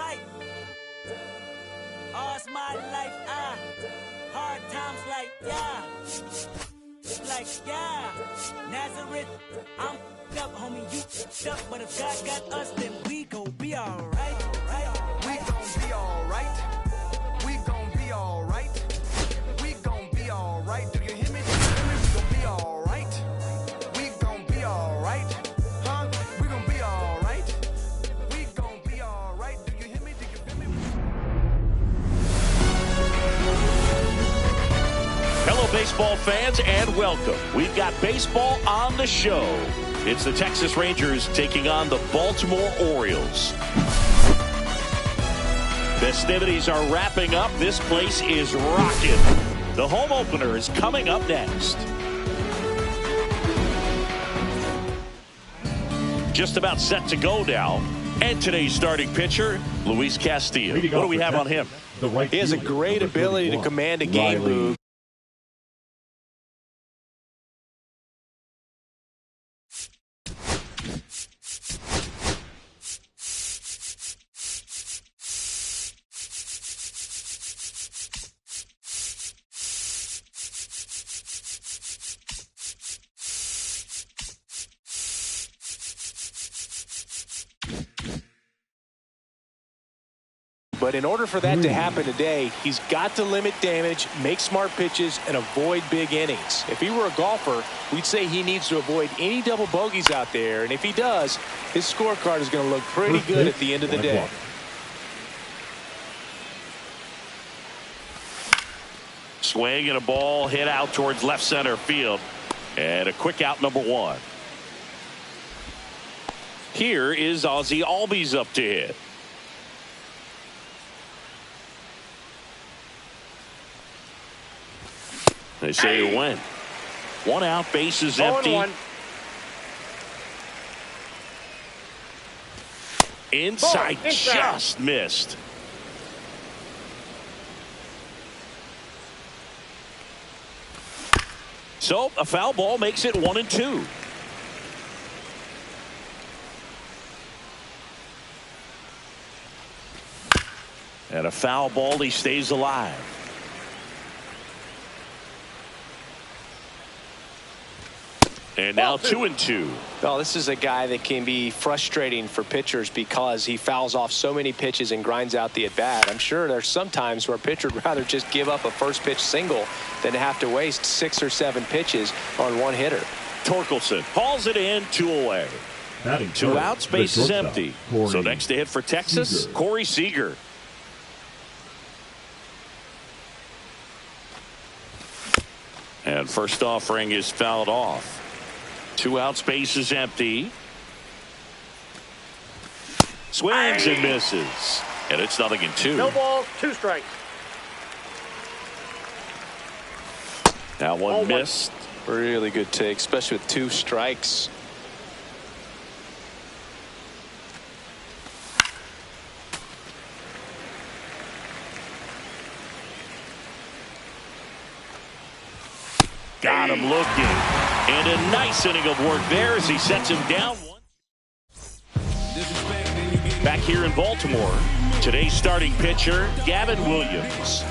right. All's my life, hard times like, Nazareth, I'm up, homie, you up, but if God got us, then we gon' be alright. We gon' be alright. We gon' be alright. We gon' be alright. Do you hear me? We gon' be alright. We gon' be alright. Huh? We gon' be alright. We gon' be alright. Do you hear me? Do you feel me? Hello, baseball fans, and welcome. We've got baseball on the show. It's the Texas Rangers taking on the Baltimore Orioles. Festivities are wrapping up. This place is rocking. The home opener is coming up next. Just about set to go now. And today's starting pitcher, Luis Castillo. What do we have on him? He has a great ability to command a game move. But in order for that to happen today, he's got to limit damage, make smart pitches, and avoid big innings. If he were a golfer, we'd say he needs to avoid any double bogeys out there. And if he does, his scorecard is going to look pretty good at the end of the day. Swing and a ball hit out towards left center field. And a quick out, number one. Here is Ozzie Albies up to hit. They say it went. One out, bases empty. Inside, just missed. So a foul ball makes it 1-2. And a foul ball, he stays alive. And now 2-2. Well, this is a guy that can be frustrating for pitchers because he fouls off so many pitches and grinds out the at-bat. I'm sure there's some times where a pitcher would rather just give up a first pitch single than to have to waste 6 or 7 pitches on one hitter. Torkelson hauls it in, 2 away. 2 outs, base is empty. So next to hit for Texas, Corey Seager. And first offering is fouled off. 2 outs, base is empty. Swings and misses. And it's 0-2. No balls, 2 strikes. That one missed. Really good take, especially with 2 strikes. Got him looking. And a nice inning of work there as he sets him down. Back here in Baltimore, today's starting pitcher, Gavin Williams.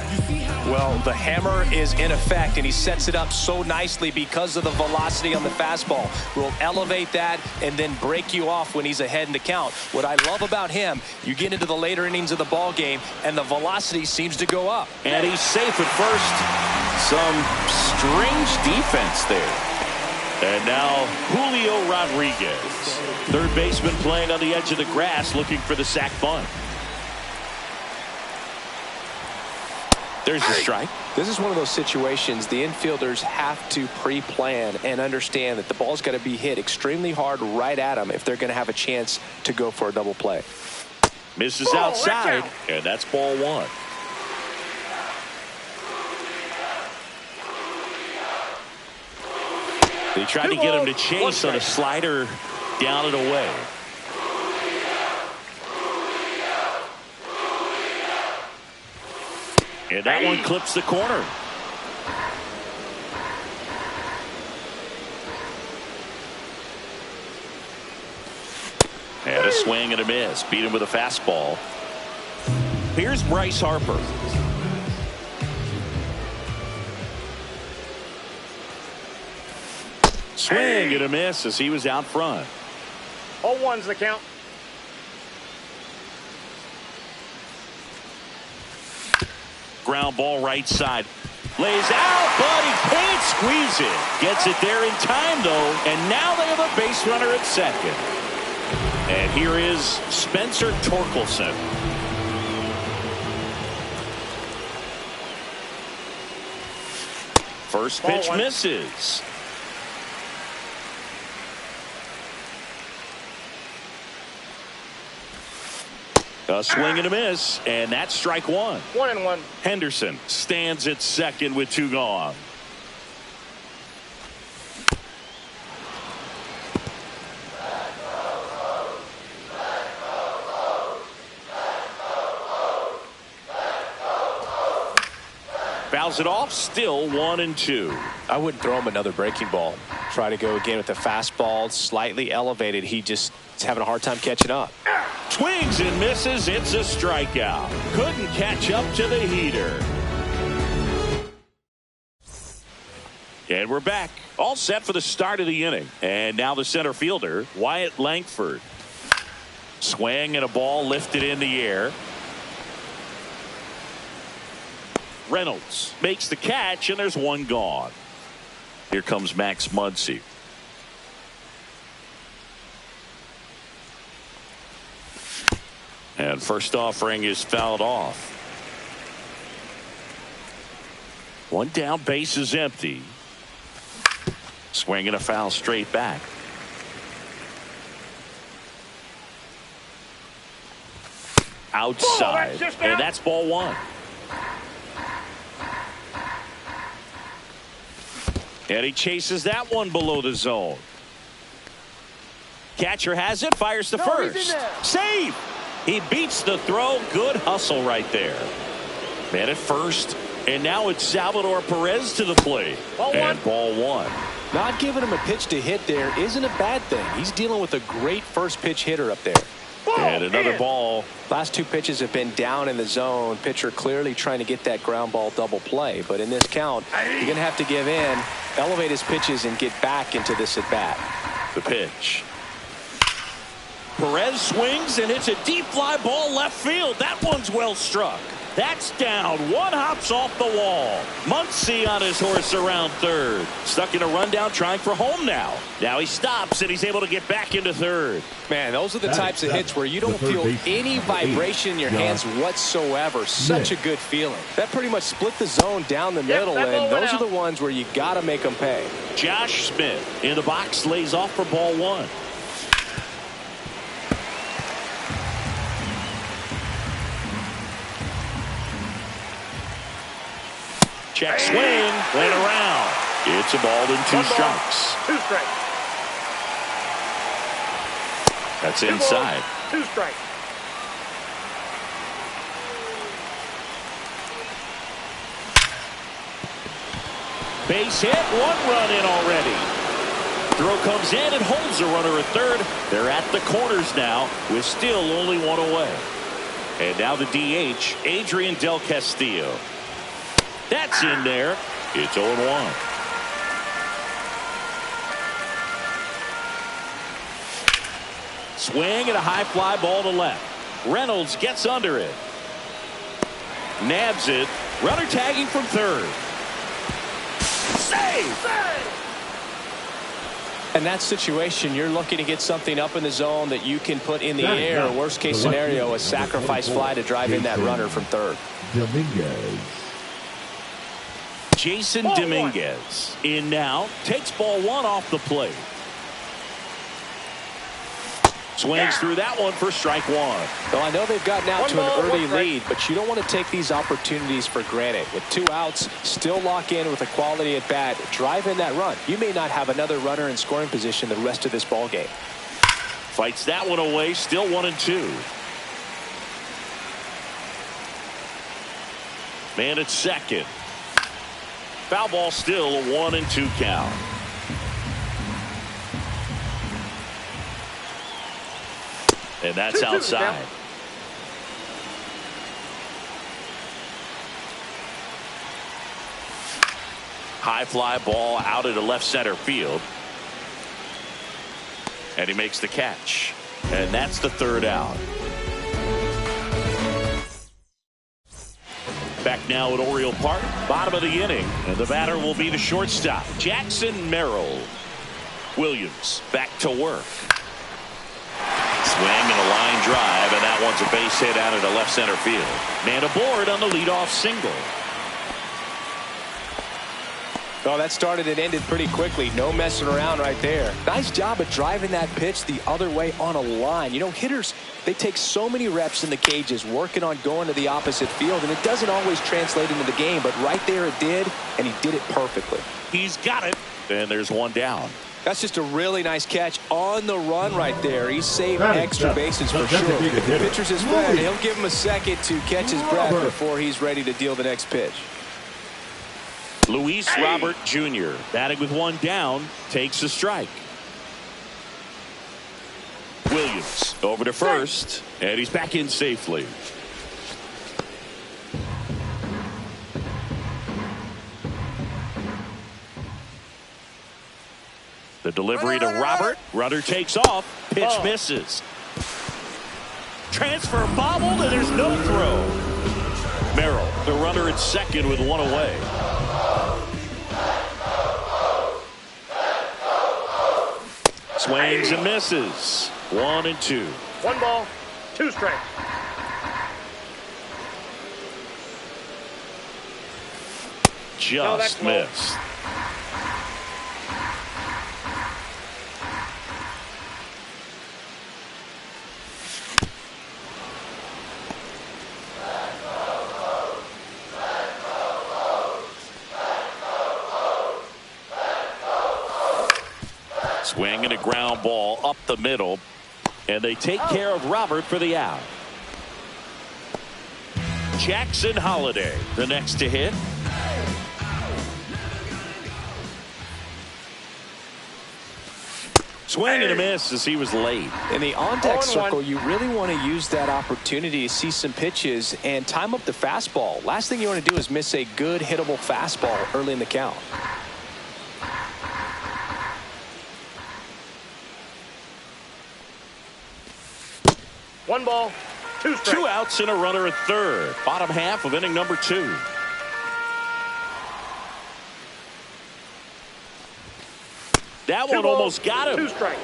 Well, the hammer is in effect, and he sets it up so nicely because of the velocity on the fastball. Will elevate that and then break you off when he's ahead in the count. What I love about him, you get into the later innings of the ball game, and the velocity seems to go up. And he's safe at first. Some strange defense there. And now Julio Rodriguez, third baseman, playing on the edge of the grass, looking for the sac bunt. There's the strike. This is one of those situations the infielders have to pre-plan and understand that the ball's got to be hit extremely hard right at them if they're going to have a chance to go for a double play. Misses outside, and that's ball 1. They tried to get him to chase on a slider down and away. And that one clips the corner. And a swing and a miss. Beat him with a fastball. Here's Bryce Harper. Swing and a miss as he was out front. 0-1's the count. Ground ball right side. Lays out, but he can't squeeze it. Gets it there in time, though, and now they have a base runner at second. And here is Spencer Torkelson. First pitch misses. A swing and a miss, and that's strike one. 1-1. Henderson stands at second with 2 gone. Fouls it off, still 1-2. I wouldn't throw him another breaking ball. Try to go again with the fastball, slightly elevated. He just is having a hard time catching up. Swings and misses. It's a strikeout. Couldn't catch up to the heater. And we're back. All set for the start of the inning. And now the center fielder, Wyatt Langford. Swing and a ball lifted in the air. Reynolds makes the catch, and there's 1 gone. Here comes Max Muncy. And first offering is fouled off. 1 down, base is empty. Swing and a foul straight back. Outside, and that's ball 1. And he chases that one below the zone. Catcher has it, fires to first. Save! He beats the throw. Good hustle right there. Man at first, and now it's Salvador Perez to the plate. And ball 1. Not giving him a pitch to hit there isn't a bad thing. He's dealing with a great first pitch hitter up there. And another ball. Last 2 pitches have been down in the zone. Pitcher clearly trying to get that ground ball double play. But in this count, you're going to have to give in, elevate his pitches, and get back into this at bat. The pitch. Perez swings and hits a deep fly ball left field. That one's well struck. That's down. 1 hops off the wall. Muncy on his horse around third. Stuck in a rundown trying for home now. Now he stops and he's able to get back into third. Man, those are the types of hits where you don't feel any vibration in your hands whatsoever. Such a good feeling. That pretty much split the zone down the middle, and those are the ones where you got to make them pay. Josh Smith in the box lays off for ball 1. Check swing, went around. It's a ball in 2 strikes. 2 strikes. That's inside. 2 strikes. Base hit, 1 run in already. Throw comes in and holds the runner at third. They're at the corners now with still only 1 away. And now the DH, Adrian Del Castillo. That's in there. It's 0-1. Swing and a high fly ball to left. Reynolds gets under it. Nabs it. Runner tagging from third. Save! In that situation, you're looking to get something up in the zone that you can put in the air. Worst case scenario, a sacrifice fly to drive in that runner from third. Jason Dominguez in now, takes ball 1 off the plate. Swings through that one for strike 1. Well, I know they've gotten out to an early lead, but you don't want to take these opportunities for granted. With 2 outs, still lock in with a quality at bat, drive in that run. You may not have another runner in scoring position the rest of this ball game. Fights that one away, still 1-2. Man at second. Foul ball, still a 1-2 count. And that's outside. High fly ball out into left center field. And he makes the catch. And that's the third out. Back now at Oriole Park, bottom of the inning. And the batter will be the shortstop, Jackson Merrill. Williams back to work. Swing and a line drive, and that one's a base hit out into left center field. Man aboard on the leadoff single. Oh, that started and ended pretty quickly. No messing around right there. Nice job of driving that pitch the other way on a line. You know, hitters, they take so many reps in the cages working on going to the opposite field, and it doesn't always translate into the game, but right there it did, and he did it perfectly. He's got it, and there's one down. That's just a really nice catch on the run right there. He saved extra bases for sure. If the pitcher's his friend, he'll give him a second to catch his breath before he's ready to deal the next pitch. Luis Robert Jr. batting with one down, takes a strike. Williams over to first, and he's back in safely. The delivery to Robert. Runner takes off. Pitch misses. Transfer bobbled, and there's no throw. Merrill, the runner at second with one away. Swings and misses. 1-2. 1 ball, 2 strikes. Just missed. Swing and a ground ball up the middle, and they take care of Robert for the out. Jackson Holliday, the next to hit. Swing and a miss as he was late. In the on-deck circle, you really want to use that opportunity to see some pitches and time up the fastball. Last thing you want to do is miss a good hittable fastball early in the count. One ball, 2 strikes. 2 outs and a runner at third. Bottom half of inning number 2. That one almost got him. 2 strikes.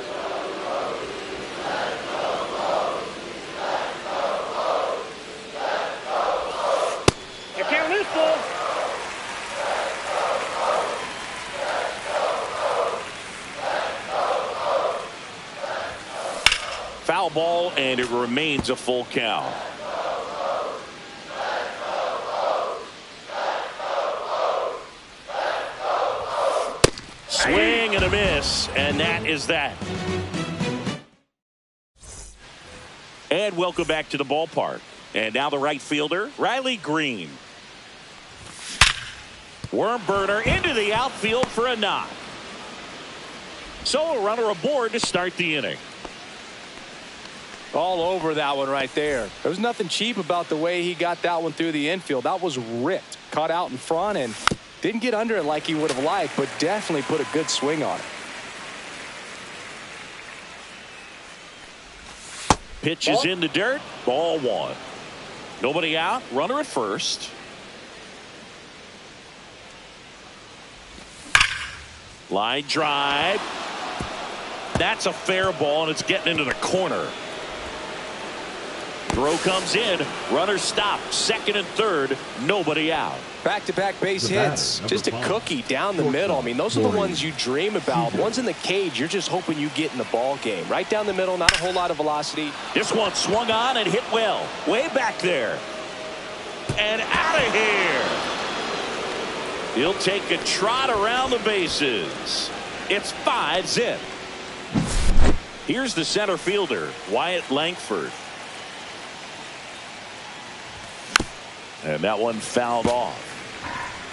Your count is full. Foul ball, and it remains a full count. Swing and a miss, and that is that. And welcome back to the ballpark. And now the right fielder, Riley Green. Worm burner into the outfield for a knock. So a runner aboard to start the inning. All over that one right there. There was nothing cheap about the way he got that one through the infield. That was ripped. Caught out in front and didn't get under it like he would have liked, but definitely put a good swing on it. Pitch is in the dirt. Ball 1. Nobody out. Runner at first. Line drive. That's a fair ball, and it's getting into the corner. Throw comes in. Runner stopped. Second and third. Nobody out. Back-to-back base hits. Just a cookie down the middle. I mean, those are the ones you dream about. Ones in the cage, you're just hoping you get in the ball game. Right down the middle, not a whole lot of velocity. This one swung on and hit well. Way back there. And out of here. He'll take a trot around the bases. It's 5-zip. Here's the center fielder, Wyatt Langford. And that one fouled off.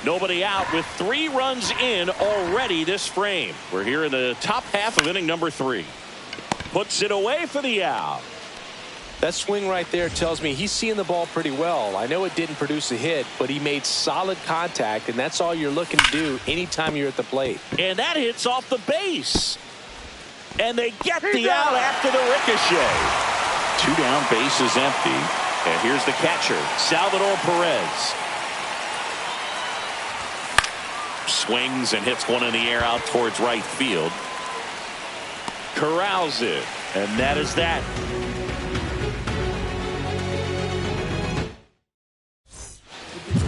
Nobody out with 3 runs in already this frame. We're here in the top half of inning number 3. Puts it away for the out. That swing right there tells me he's seeing the ball pretty well. I know it didn't produce a hit, but he made solid contact, and that's all you're looking to do anytime you're at the plate. And that hits off the base. And they get the out after the ricochet. 2 down, base is empty. And here's the catcher, Salvador Perez. Swings and hits one in the air out towards right field. Corrals it. And that is that.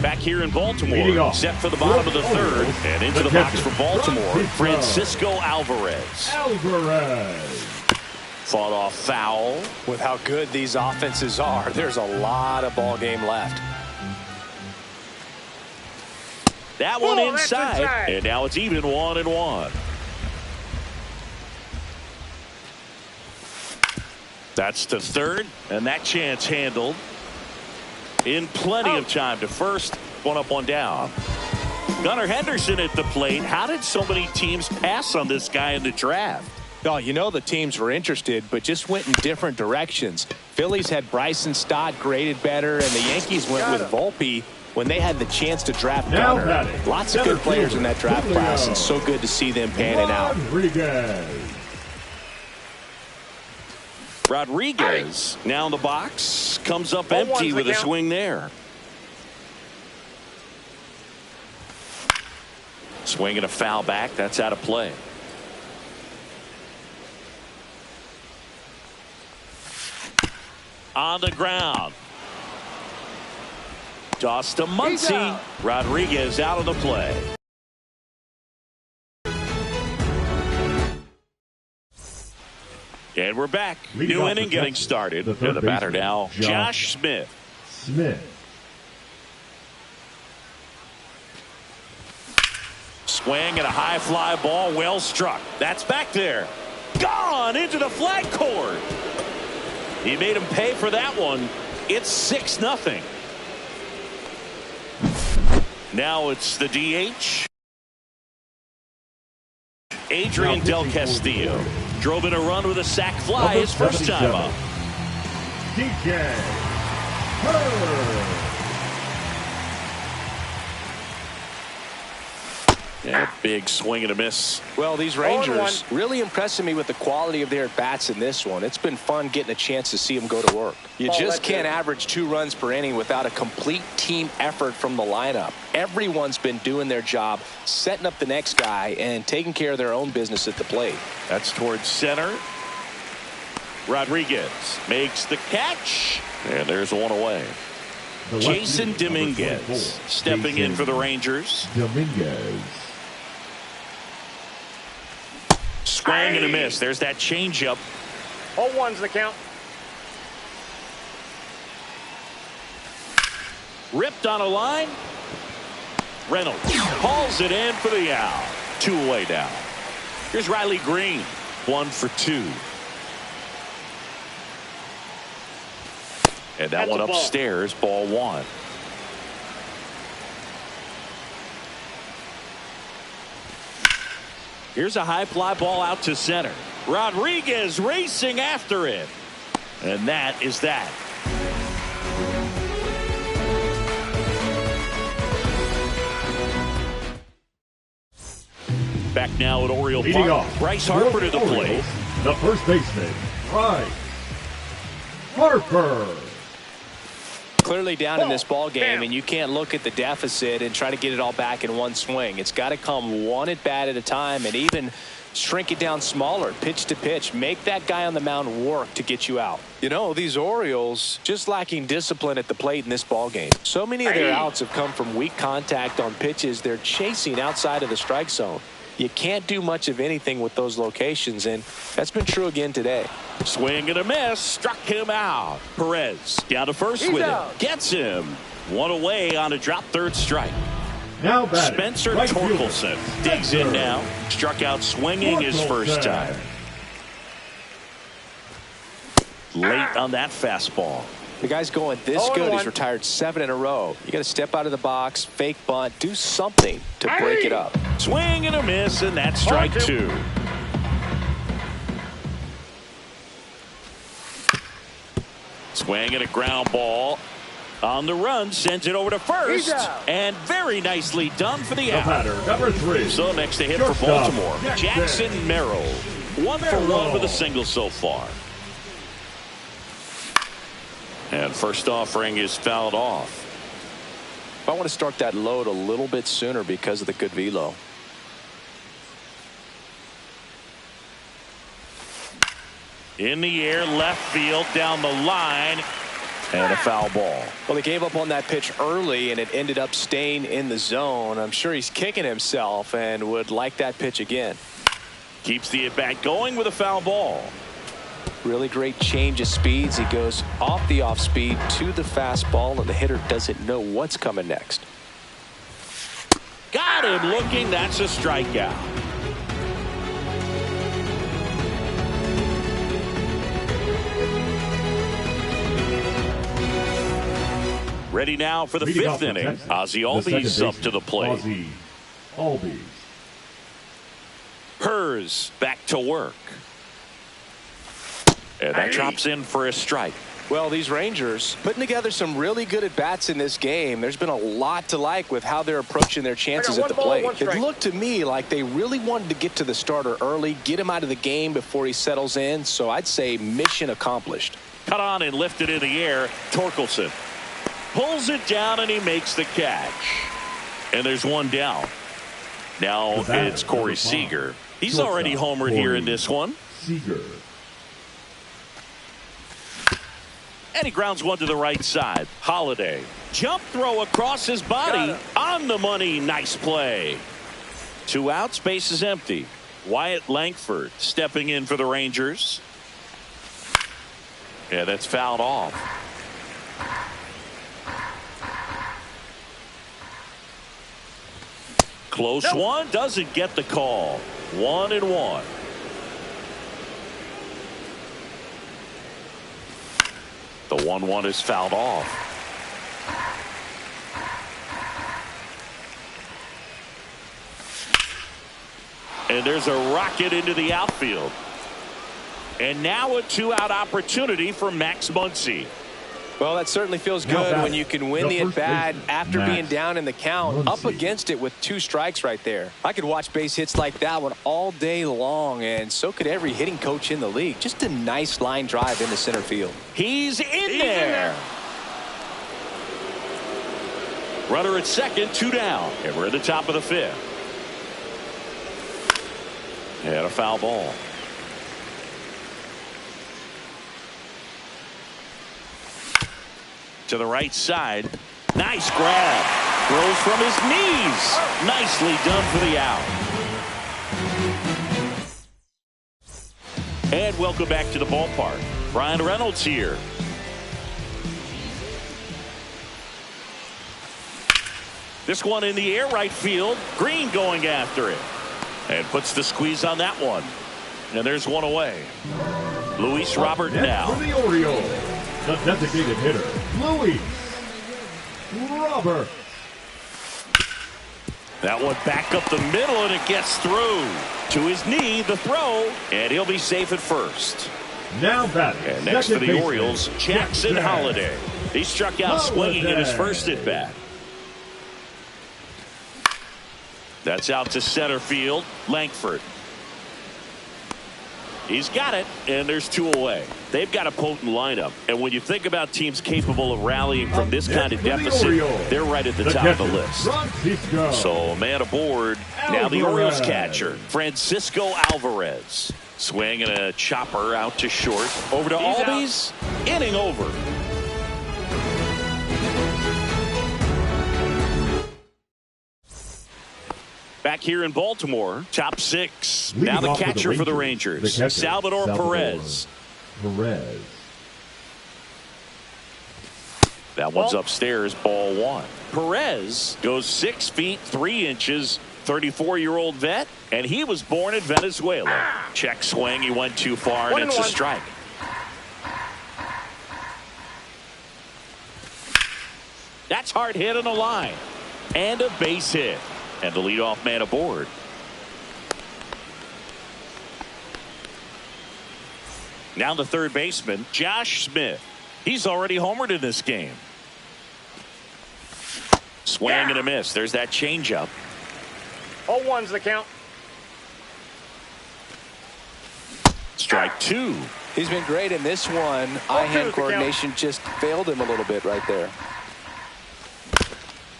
Back here in Baltimore, set for the bottom of the third, and into the box for Baltimore, Francisco Alvarez. Fought off foul. With how good these offenses are, there's a lot of ball game left. That one inside, and now it's even 1-1. That's the third, and that chance handled in plenty of time to first. 1 up, 1 down. Gunnar Henderson at the plate. How did so many teams pass on this guy in the draft? Oh, you know the teams were interested, but just went in different directions. Phillies had Bryson Stott graded better, and the Yankees went with Volpe when they had the chance to draft Gunnar. Lots of good players in that draft class, and so good to see them panning out. Rodriguez now in the box, comes up empty with a swing there. Swing and a foul back. That's out of play. On the ground. Toss to Muncy. Rodriguez out of the play. And we're back. New inning getting started. And the batter now, Josh Smith. Swing and a high fly ball, well struck. That's back there. Gone into the flag cord. He made him pay for that one. It's 6-0. Now it's the DH. Adrian Del Castillo drove in a run with a sac fly his first time up. Yeah, big swing and a miss. Well, these Rangers really impressing me with the quality of their at-bats in this one. It's been fun getting a chance to see them go to work. You just can't average 2 runs per inning without a complete team effort from the lineup. Everyone's been doing their job, setting up the next guy, and taking care of their own business at the plate. That's towards center. Rodriguez makes the catch, and there's one away. Jason Dominguez stepping in for the Rangers. Swing and a miss. There's that changeup. 0-1's the count. Ripped on a line. Reynolds hauls it in for the out. 2 away now. Here's Riley Green. 1 for 2. And that one upstairs. Ball 1. Here's a high fly ball out to center. Rodriguez racing after it. And that is that. Back now at Oriole Park. Bryce Harper to the plate. The first baseman, Bryce Harper. Clearly down in this ball game, and you can't look at the deficit and try to get it all back in one swing. It's got to come one at bat at a time, and even shrink it down smaller, pitch to pitch. Make that guy on the mound work to get you out. You know, these Orioles just lacking discipline at the plate in this ball game. So many of their outs have come from weak contact on pitches they're chasing outside of the strike zone. You can't do much of anything with those locations, and that's been true again today. Swing and a miss. Struck him out. Perez down to first with it. Gets him. 1 away on a drop, 3rd strike. Now Spencer Torkelson digs in now. Struck out swinging his first time. Late on that fastball. The guy's going this good. He's retired 7 in a row. You got to step out of the box, fake bunt, do something to break it up. Swing and a miss, and that's strike 2. Swing and a ground ball. On the run, sends it over to first. And very nicely done for the out. Batter, number 3. So next to hit for Shortstop, Baltimore, Jackson Merrill. 1 for 1 with a single so far. And first offering is fouled off. I want to start that load a little bit sooner because of the good velo. In the air, left field, down the line. And a foul ball. Well, they gave up on that pitch early, and it ended up staying in the zone. I'm sure he's kicking himself and would like that pitch again. Keeps the at-bat going with a foul ball. Really great change of speeds. He goes off the off-speed to the fastball, and the hitter doesn't know what's coming next. Got him looking. That's a strikeout. Ready now for the fifth inning. Ozzie Albies up to the plate. Ozzie Albies. Hers back to work. And that drops in for a strike. Well, these Rangers putting together some really good at-bats in this game. There's been a lot to like with how they're approaching their chances at the plate. It looked to me like they really wanted to get to the starter early, get him out of the game before he settles in. So I'd say mission accomplished. Cut on and lifted in the air. Torkelson pulls it down and he makes the catch. And there's one down. Now it's Corey Seager. He's already homered here in this one. Seager. And he grounds one to the right side. Holiday. Jump throw across his body. On the money. Nice play. 2 outs. Base is empty. Wyatt Langford stepping in for the Rangers. Yeah, that's fouled off. Close one. Doesn't get the call. 1-1. The 1-1 is fouled off. And there's a rocket into the outfield. And now a 2-out opportunity for Max Muncy. Well, that certainly feels good when you can win the at-bat after being down in the count, up against it with 2 strikes right there. I could watch base hits like that one all day long, and so could every hitting coach in the league. Just a nice line drive into center field. He's in there. Runner at second, 2 down, and we're at the top of the 5th. And a foul ball. To the right side. Nice grab. Throws from his knees. Nicely done for the out. And welcome back to the ballpark. Brian Reynolds here. This one in the air, right field. Green going after it. And puts the squeeze on that one. And there's one away. Luis Robert now. For the Orioles, the designated hitter, Luis Robert. That one back up the middle, and it gets through. To his knee, the throw, and he'll be safe at first. Now batting. And next for the Orioles, Jackson Holiday. He struck out swinging in his first at-bat. That's out to center field. Langford. He's got it, and there's 2 away. They've got a potent lineup, and when you think about teams capable of rallying from this kind of deficit, they're right at the top of the list. So a man aboard. Now the Orioles catcher, Francisco Alvarez. Swing and a chopper out to short. Over to Albies. Inning over. Back here in Baltimore, top 6. Now the catcher for the Rangers, Salvador Perez. That one's upstairs, ball 1. Perez goes 6 feet 3 inches, 34-year-old vet, and he was born in Venezuela. Check swing, he went too far, and it's a strike. That's hard hit on the line. And a base hit. And the leadoff man aboard. Now the third baseman, Josh Smith. He's already homered in this game. Swing and a miss. There's that changeup. 0-1's the count. Strike two. He's been great in this one. Eye-hand coordination just failed him a little bit right there.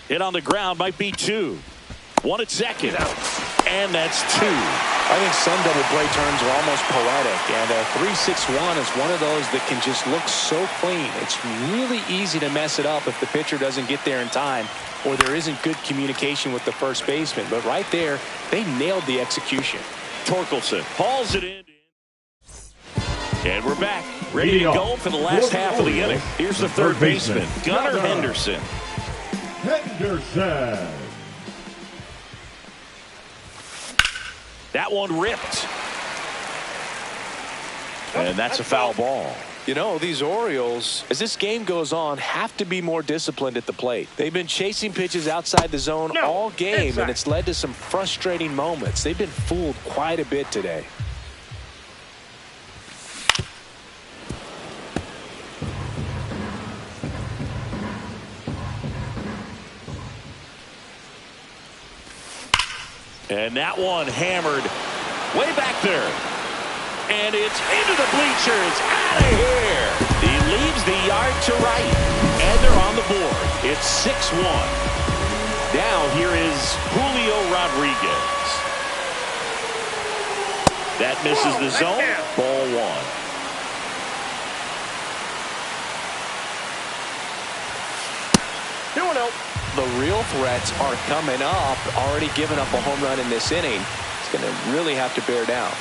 Hit on the ground, might be two. One at second. And that's two. I think some double play terms are almost poetic, and a 3-6-1 is one of those that can just look so clean. It's really easy to mess it up if the pitcher doesn't get there in time or there isn't good communication with the first baseman. But right there, they nailed the execution. Torkelson hauls it in. And we're back, ready to go for the last half of the inning. Here's the third baseman, Gunnar Henderson. That one ripped. And that's a foul ball. You know, these Orioles, as this game goes on, have to be more disciplined at the plate. They've been chasing pitches outside the zone all game, and it's led to some frustrating moments. They've been fooled quite a bit today. And that one hammered way back there. And it's into the bleachers. Out of here. He leaves the yard to right. And they're on the board. It's 6-1. Now here is Julio Rodriguez. That misses the zone. Ball one. The real threats are coming up. Already given up a home run in this inning. He's going to really have to bear down.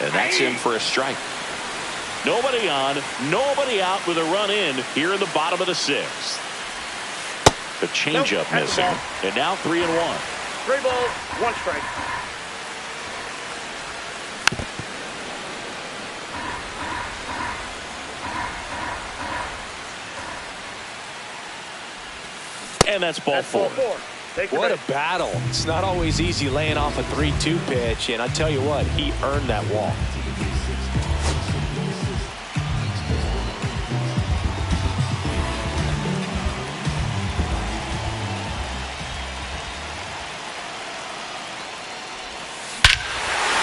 And that's in for a strike. Nobody on, nobody out with a run in here in the bottom of the sixth. The changeup missing. And now 3-1. 3 balls, 1 strike. And that's ball four. What a battle. It's not always easy laying off a 3-2 pitch, and I tell you what, he earned that walk.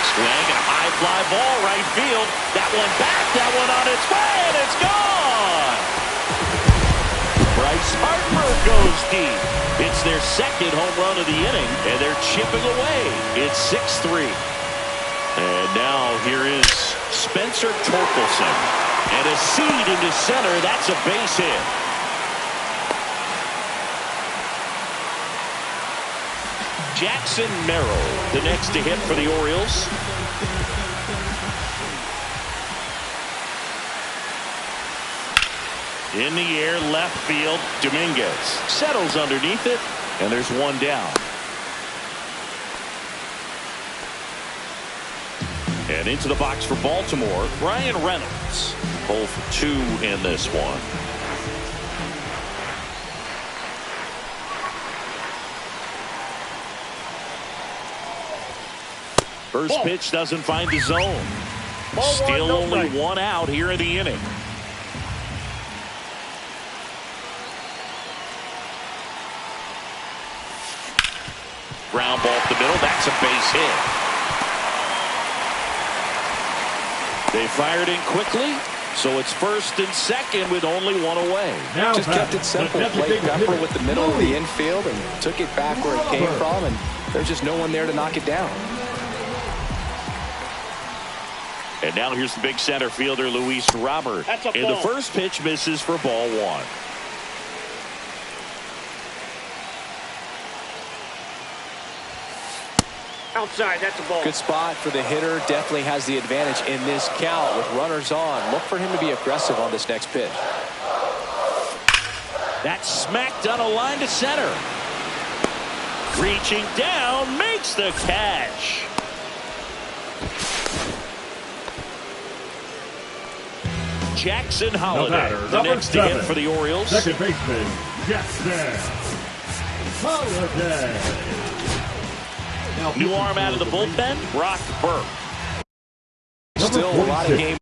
Swing and a high fly ball right field. That one back, that one on its way, and it's gone. Bryce Harper goes deep. It's their second home run of the inning, and they're chipping away. It's 6-3. And now here is Spencer Torkelson. And a seed into center. That's a base hit. Jackson Merrill, the next to hit for the Orioles. In the air, left field, Dominguez settles underneath it, and there's one down. And into the box for Baltimore, Ryan Reynolds. 0 for 2 in this one. First pitch doesn't find the zone. Still only one out here in the inning. Ground ball up the middle. That's a base hit. They fired in quickly, so it's first and second with only one away. Now just kept it simple. Played Pepper with the middle of the infield and took it back where it came from, and there's just no one there to knock it down. And now here's the big center fielder, Luis Robert. And the first pitch misses for ball one. Outside, that's a ball. Good spot for the hitter. Definitely has the advantage in this count with runners on. Look for him to be aggressive on this next pitch. That's smacked on a line to center. Reaching down, makes the catch. Jackson Holliday, the next to hit for the Orioles. Second baseman, Jackson Holliday. New arm out of the bullpen, Brock Burke. Still a lot of game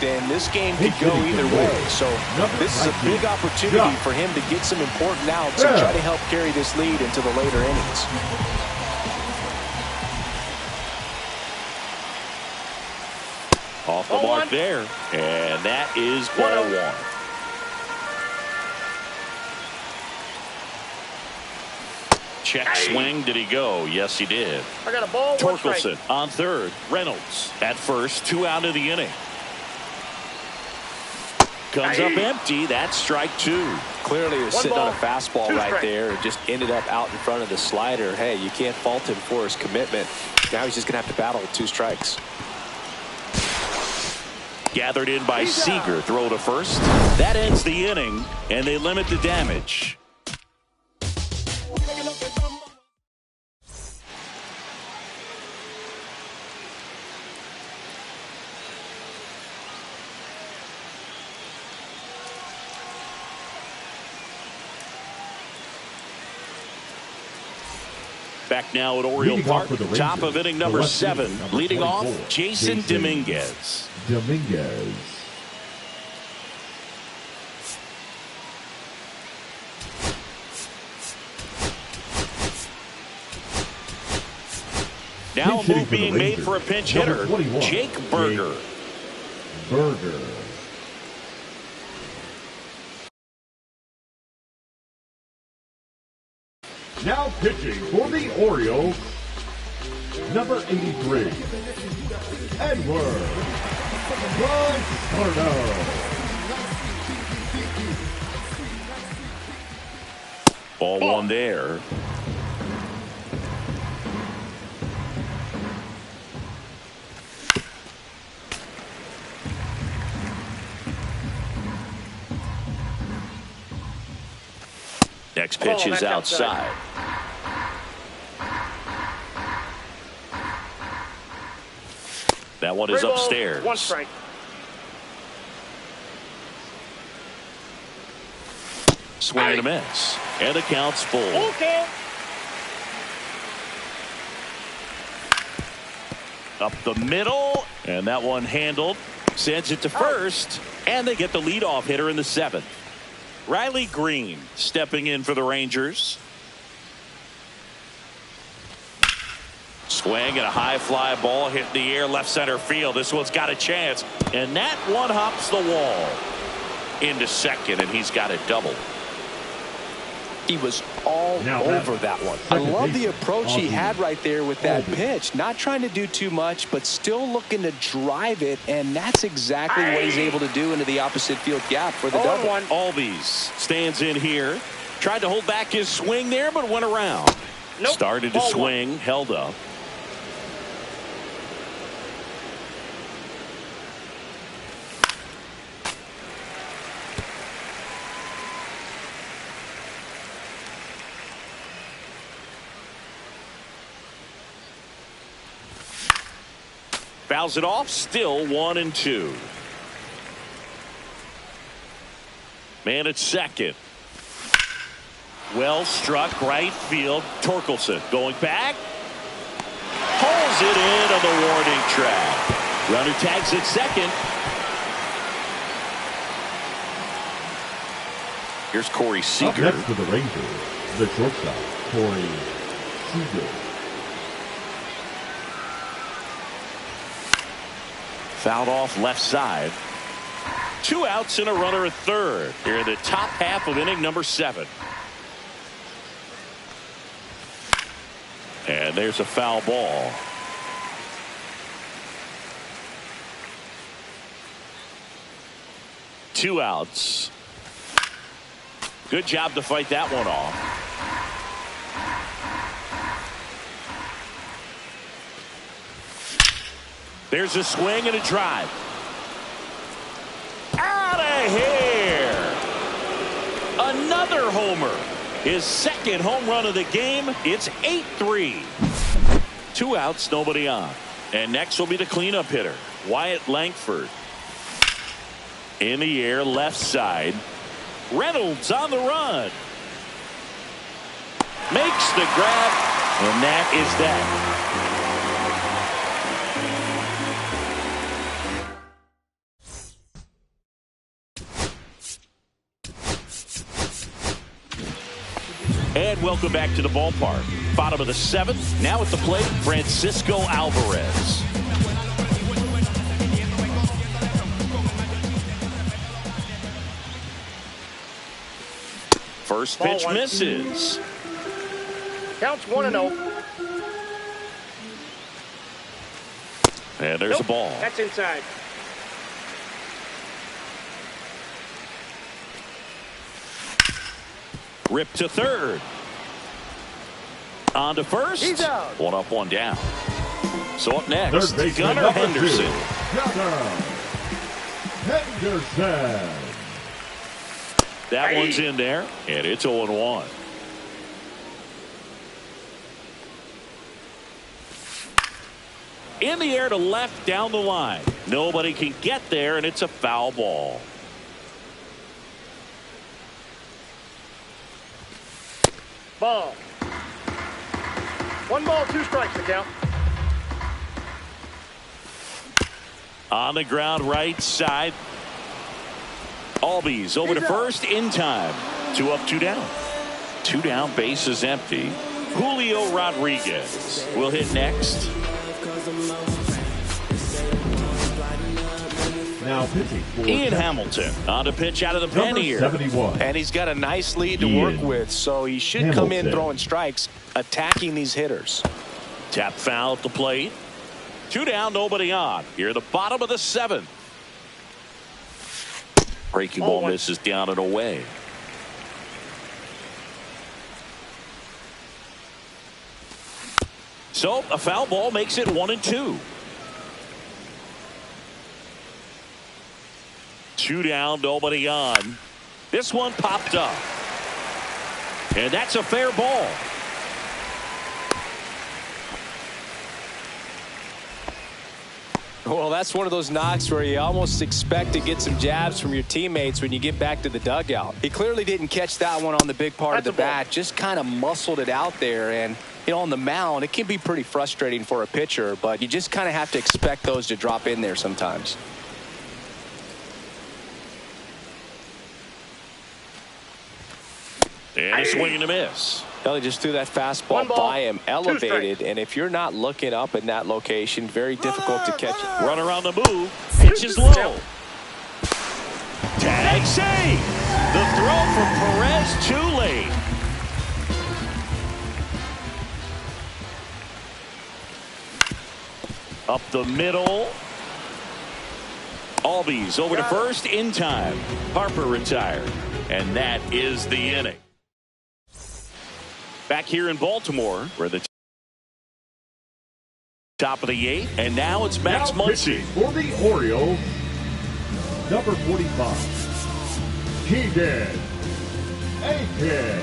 and this game could go either way. So this is a big opportunity for him to get some important outs and try to help carry this lead into the later innings. Off the mark there, and that is ball one. Check swing. Did he go? Yes, he did. I got a ball. Torkelson on third. Reynolds at first. 2 out of the inning. Comes up empty. That's strike 2. Clearly, he was sitting on a fastball right strike. there. It just ended up out in front of the slider. Hey, you can't fault him for his commitment. Now he's just going to have to battle with 2 strikes. Gathered in by Seager. Throw to first. That ends the inning, and they limit the damage. Back now at Oriole Park, top of inning number 7. Leading off, Jason Dominguez. Now a move being made for a pinch hitter, Jake Berger. Now pitching for the Orioles, number 83, Edward Lombardo. Ball one there. Next pitch is outside. That one is upstairs. 1 strike. Swing and a miss. And the count's full. Okay. Up the middle. And that one handled. Sends it to first. And they get the leadoff hitter in the 7th. Riley Green stepping in for the Rangers. Swing and a high fly ball hit in the air left center field. This one's got a chance. And that one hops the wall into second, and he's got a double. He was all over that one. I love the approach he had right there with that pitch. Not trying to do too much, but still looking to drive it, and that's exactly what he's able to do into the opposite field gap for the double. Albies stands in here. Tried to hold back his swing there, but went around. Started to swing, held up. Fouls it off, still 1-2. Man at second. Well struck, right field. Torkelson going back. Pulls it in on the warning track. Runner tags at second. Here's Corey Seager. Up next for the Rangers, the shortstop, Corey Seager. Fouled off left side. 2 outs and a runner at third. Here in the top half of inning number 7. And there's a foul ball. Two outs. Good job to fight that one off. There's a swing and a drive. Out of here. Another homer. His second home run of the game. It's 8-3. 2 outs, nobody on. And next will be the cleanup hitter, Wyatt Langford. In the air, left side. Reynolds on the run. Makes the grab, and that is that. And welcome back to the ballpark. Bottom of the 7th. Now at the plate, Francisco Alvarez. First pitch misses. Counts 1-0. And there's a ball. That's inside. Rip to third. On to first. He's out. 1 up, 1 down. So up next, Third baseman Gunnar number Henderson. 2, Gunnar Henderson. That one's in there, and it's 0-1. In the air to left down the line. Nobody can get there, and it's a foul ball. Ball. 1 ball, 2 strikes to count. On the ground, right side. Albies over to first in time. 2 up, 2 down. 2 down, base is empty. Julio Rodriguez will hit next. Now pitching for Ian Hamilton on to pitch out of the pen number here. 71. And he's got a nice lead to work with, so he should come in throwing strikes, attacking these hitters. Tap foul at the plate. 2 down, nobody on. Here at the bottom of the 7th. Breaking ball misses down and away. So a foul ball makes it 1-2. 2 down, nobody on. This one popped up. And that's a fair ball. Well, that's one of those knocks where you almost expect to get some jabs from your teammates when you get back to the dugout. He clearly didn't catch that one on the big part of the bat, just kind of muscled it out there. And, you know, on the mound, it can be pretty frustrating for a pitcher, but you just kind of have to expect those to drop in there sometimes. And a swing and a miss. He just threw that fastball by him, elevated, and if you're not looking up in that location, very difficult to catch it. Runner on the move, pitches low. Tag save. The throw from Perez too late. Up the middle. Albies over to first in time. Harper retired, and that is the inning. Back here in Baltimore, where the top of the 8th, and now it's Max Muncy. For the Orioles, number 45, Keegan Aiken.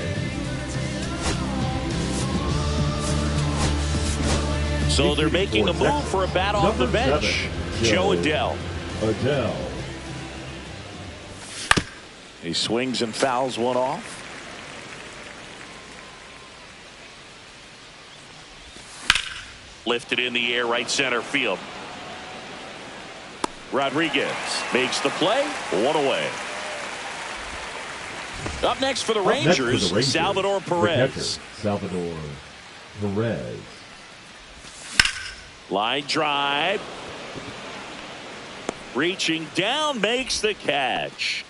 So they're making a move for a bat off the bench. 7, Joe Adele. He swings and fouls one off. Lifted in the air, right center field. Rodriguez makes the play. 1 away. Up next for the Rangers, Salvador Perez. Salvador Perez. Line drive. Reaching down, makes the catch.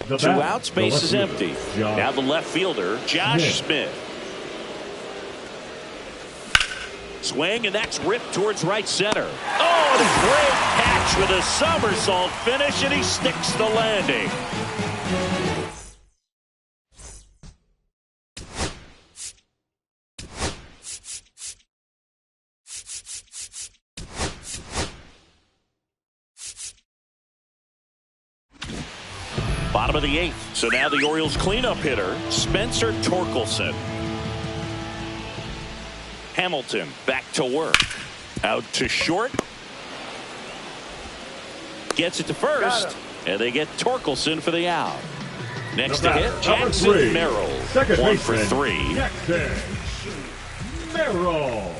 2 outs, base is empty. Now the left fielder, Josh Smith. Swing, and that's ripped towards right center. Oh, and a great catch with a somersault finish, and he sticks the landing. Bottom of the 8th. So now the Orioles cleanup hitter, Spencer Torkelson. Hamilton back to work. Out to short. Gets it to first. And they get Torkelson for the out. Next to hit, Jackson Merrill. 1 for 3. Jackson Merrill.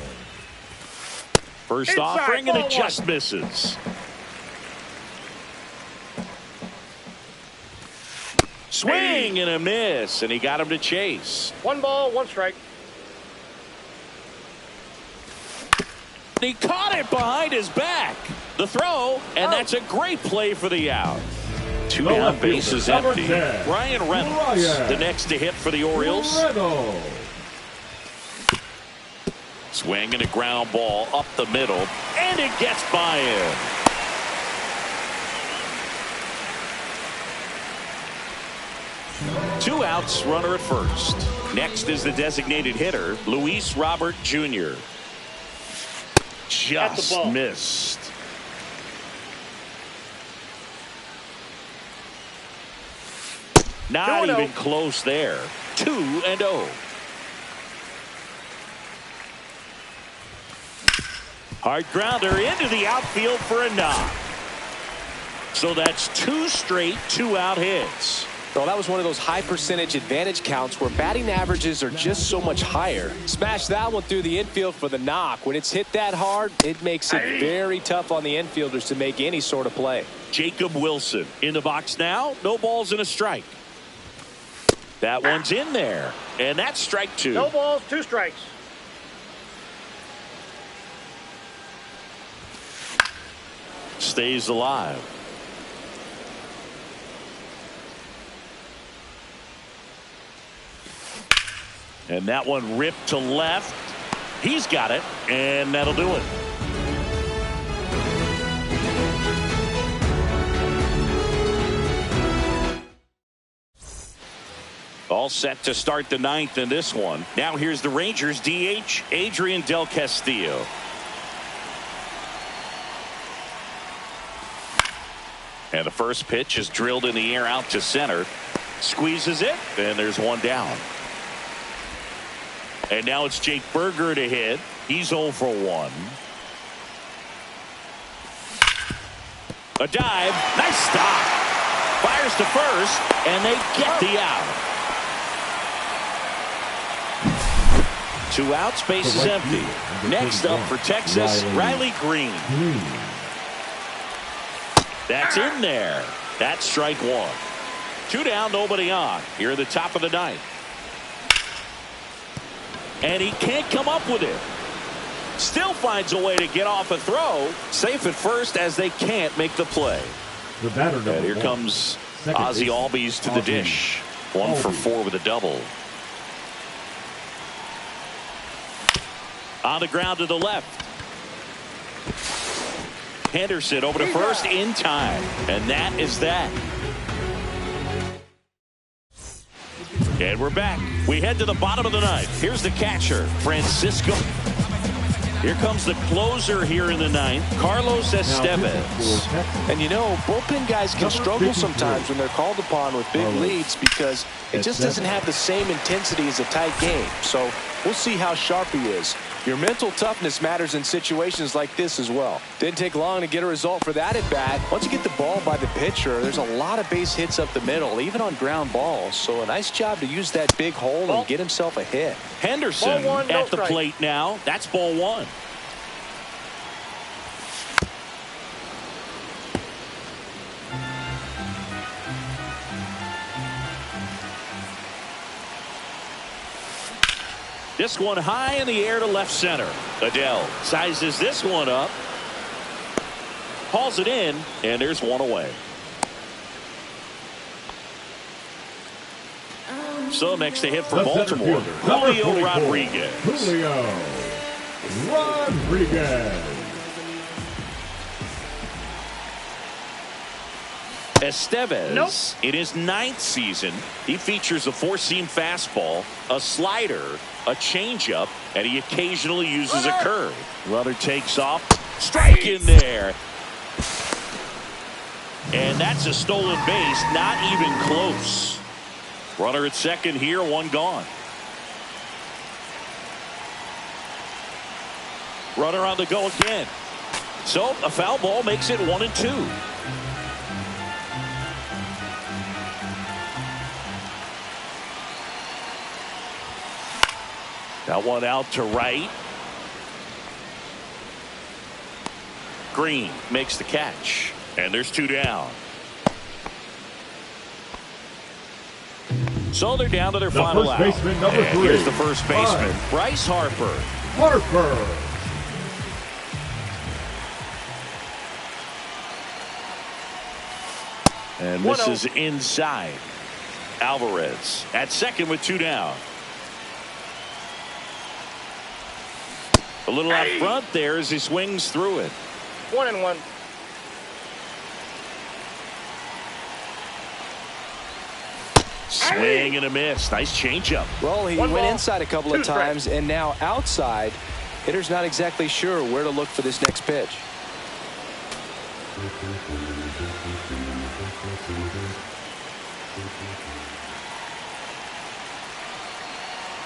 First offering, and it just misses. Swing and a miss, and he got him to chase. 1 ball, 1 strike. He caught it behind his back. The throw, and that's a great play for the out. 2 down, bases empty. Ryan Reynolds, the next to hit for the Orioles. Swing and a ground ball up the middle, and it gets by him. Two outs, runner at first. Next is the designated hitter, Luis Robert Jr. Just missed. Not even close there. 2-0. Hard grounder into the outfield for a knock. So that's 2 straight 2-out hits. Well, that was one of those high percentage advantage counts where batting averages are just so much higher. Smash that one through the infield for the knock. When it's hit that hard, it makes it very tough on the infielders to make any sort of play. Jacob Wilson in the box now. No balls and a strike. That one's in there. And that's strike 2. No balls, 2 strikes. Stays alive. And that one ripped to left. He's got it, and that'll do it. All set to start the 9th in this one. Now here's the Rangers DH, Adrian Del Castillo. And the first pitch is drilled in the air out to center. Squeezes it, and there's one down. And now it's Jake Berger to hit. He's 0 for 1. A dive. Nice stop. Fires to first, and they get the out. 2 outs, bases empty. Next up for Texas, Riley Green. That's in there. That's strike 1. 2 down, nobody on. Here at the top of the 9th. And he can't come up with it. Still finds a way to get off a throw. Safe at first as they can't make the play. And here comes Ozzie Albies to the dish. 1 for 4 with a double. On the ground to the left. Henderson over to first in time. And that is that. And we're back. We head to the bottom of the 9th. Here's the catcher, Francisco. Here comes the closer here in the 9th, Carlos Estevez. And you know, bullpen guys can struggle sometimes when they're called upon with big leads because it just doesn't have the same intensity as a tight game. So we'll see how sharp he is. Your mental toughness matters in situations like this as well. Didn't take long to get a result for that at bat. Once you get the ball by the pitcher, there's a lot of base hits up the middle, even on ground balls. So a nice job to use that big hole and get himself a hit. Henderson at the plate now. That's ball 1. This one high in the air to left center. Adele sizes this one up. Hauls it in, and there's one away. So next to hit for Baltimore, Julio Rodriguez. Julio Rodriguez. Estevez, in his 9th season, he features a 4-seam fastball, a slider, a changeup, and he occasionally uses a curve. Runner takes off. Strike in there. And that's a stolen base, not even close. Runner at second here, 1 gone. Runner on the go again. So a foul ball makes it 1-2. That one out to right. Green makes the catch. And there's 2 down. So they're down to their The final first out. baseman, number And 3. here's the first baseman, Bryce Bryce Harper. Harper. And misses inside. Alvarez at second with 2 down. A little out front there as he swings through it. 1-1. Swing and a miss. Nice changeup. Well, he One went ball, inside a couple of 2 strikes. times, and now outside. Hitter's not exactly sure where to look for this next pitch.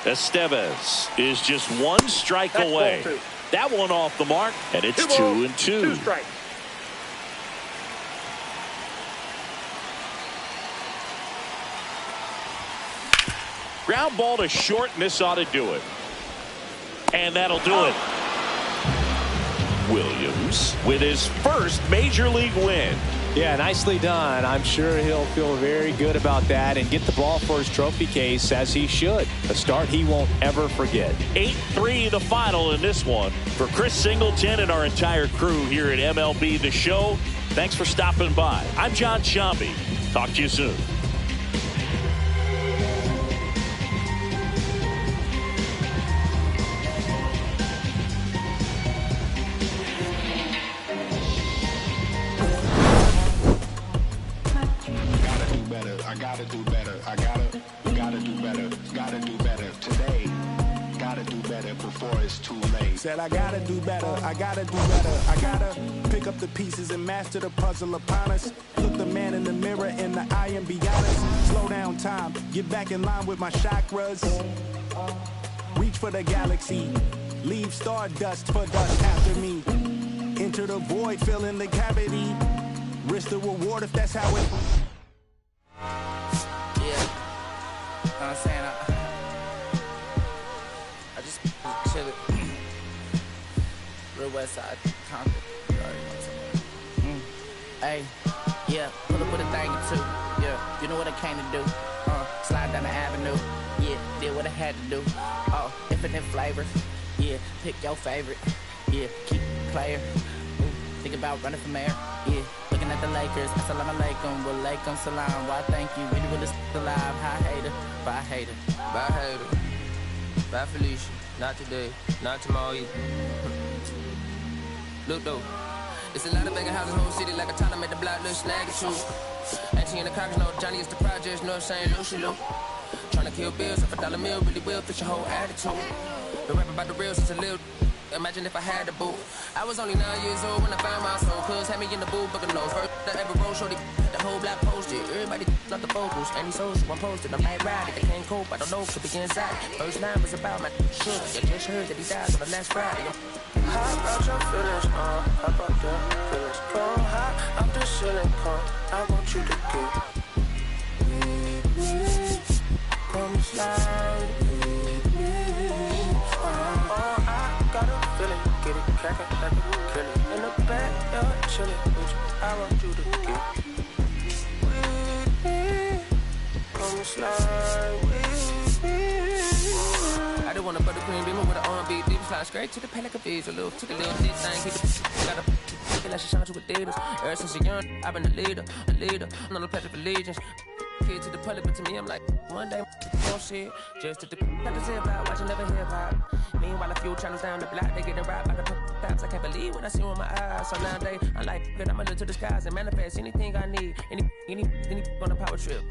Estevez is just 1 strike That's away. ball 2. That one off the mark, and it's 2 balls, 2-2. 2 strikes. Ground ball to short, and this ought to do it. And that'll do it. Williams with his first major league win. Yeah, nicely done. I'm sure he'll feel very good about that and get the ball for his trophy case, as he should. A start he won't ever forget. 8-3 the final in this one. For Chris Singleton and our entire crew here at MLB The Show, thanks for stopping by. I'm John Sciambi. Talk to you soon. I gotta do better. I gotta do better. Gotta do better today. Gotta do better before it's too late. Said I gotta do better, I gotta do better. I gotta pick up the pieces and master the puzzle upon us. Look the man in the mirror in the eye and be honest. Slow down time, get back in line with my chakras. Reach for the galaxy, leave stardust for dust after me. Enter the void, fill in the cavity. Risk the reward if that's how it. I'm saying I just chillin'. Real West Side, Compton. You already know somewhere. Hey, yeah, pull up with a thing or 2. Yeah, you know what I came to do. Slide down the avenue. Yeah, did what I had to do. Oh, infinite flavors. Yeah, pick your favorite. Yeah, keep it player. Think about running from air. Yeah, looking at the Lakers. Assalamu alaikum, wa alaikum salam. Why thank you, really alive. Hi hater, bye hater. Bye hater, bye Felicia, not today, not tomorrow either. Look though, it's a lot of vacant houses, whole city like a town. I made the block look snag at you. Auntie in the cockers, no Johnny is the projects, no St. Lucia. Tryna kill bills, if $1 meal really will fit your whole attitude. Been rapping about the real since a little. Imagine if I had the boo. I was only 9 years old when I found my soul. Cuz had me in the booth, booking nose. First I ever rolled, shorty, the whole block posted. Everybody not the vocals, any social, I'm posted. I'm like riding, they can't cope, I don't know, could be inside. First line was about my sugar. You just heard that he died on the last Friday. How about your feelings, how about your feelings? Come high, I'm just chilling, come. I want you to get with me. Come slide with me. I got a feeling, get it crackin' like a killer. In the back, you're chillin' with you. I want you to get with me. Come slide with me. I just want a buttercream beamer with an R&B deep slide straight to the panic of these. A little, took a little deep thing, keep it, got a like she shine to Adidas. Ever since a young, I've been a leader, I'm on the pledge of allegiance. Kid to the public, but to me, I'm like, one day, don't shit. Just to the got to say about watching never hip hop. Meanwhile, a few channels down the block, they getting robbed by the cops. I can't believe what I see with my eyes. So nowadays, I'm like, good, I'ma look to the skies and manifest anything I need. Any on a power trip.